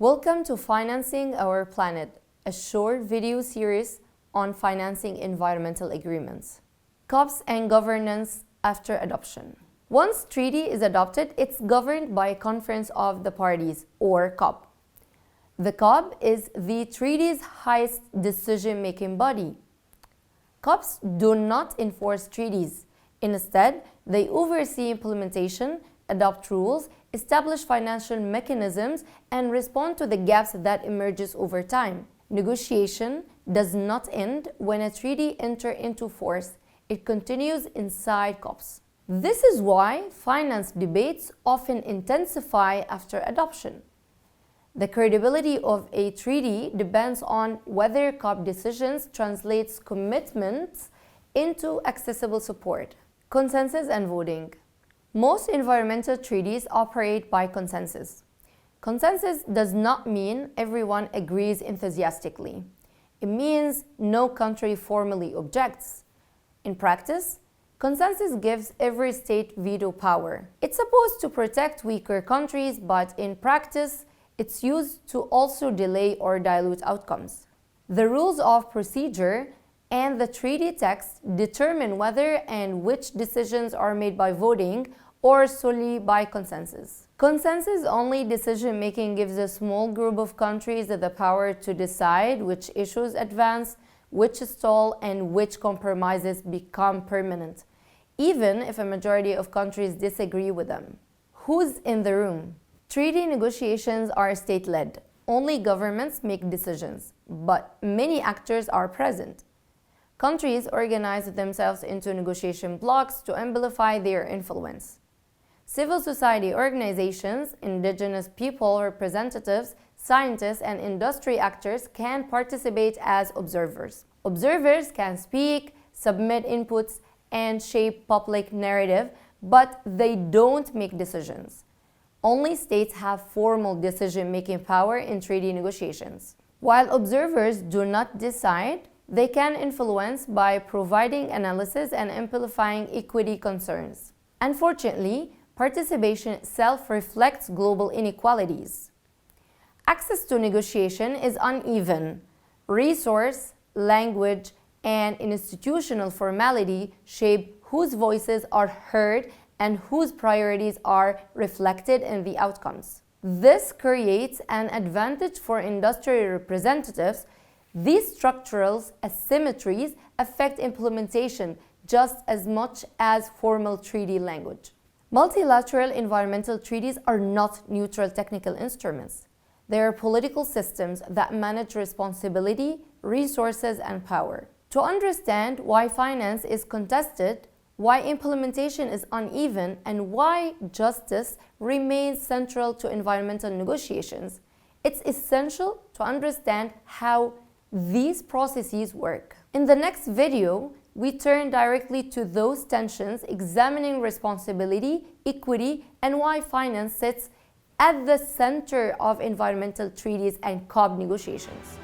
Welcome to Financing Our Planet, a short video series on financing environmental agreements. COPs and governance after adoption. Once treaty is adopted, it's governed by a Conference of the Parties, or COP. The COP is the treaty's highest decision-making body. COPs do not enforce treaties. Instead, they oversee implementation, adopt rules, establish financial mechanisms, and respond to the gaps that emerges over time. Negotiation does not end when a treaty enters into force. It continues inside COPs. This is why finance debates often intensify after adoption. The credibility of a treaty depends on whether COP decisions translates commitments into accessible support. Consensus and voting. Most environmental treaties operate by consensus. Consensus does not mean everyone agrees enthusiastically. It means no country formally objects. In practice, consensus gives every state veto power. It's supposed to protect weaker countries, but in practice, it's used to also delay or dilute outcomes. The rules of procedure and the treaty text determine whether and which decisions are made by voting or solely by consensus. Consensus-only decision-making gives a small group of countries the power to decide which issues advance, which stall, and which compromises become permanent, even if a majority of countries disagree with them. Who's in the room? Treaty negotiations are state-led. Only governments make decisions, but many actors are present. Countries organize themselves into negotiation blocks to amplify their influence. Civil society organizations, indigenous people representatives, scientists, and industry actors can participate as observers. Observers can speak, submit inputs, and shape public narrative, but they don't make decisions. Only states have formal decision-making power in treaty negotiations. While observers do not decide, they can influence by providing analysis and amplifying equity concerns. Unfortunately, participation itself reflects global inequalities. Access to negotiation is uneven. Resource, language, and institutional formality shape whose voices are heard and whose priorities are reflected in the outcomes. This creates an advantage for industry representatives. These structural asymmetries affect implementation just as much as formal treaty language. Multilateral environmental treaties are not neutral technical instruments. They are political systems that manage responsibility, resources, and power. To understand why finance is contested, why implementation is uneven, and why justice remains central to environmental negotiations, it's essential to understand how these processes work. In the next video, we turn directly to those tensions, examining responsibility, equity, and why finance sits at the center of environmental treaties and COP negotiations.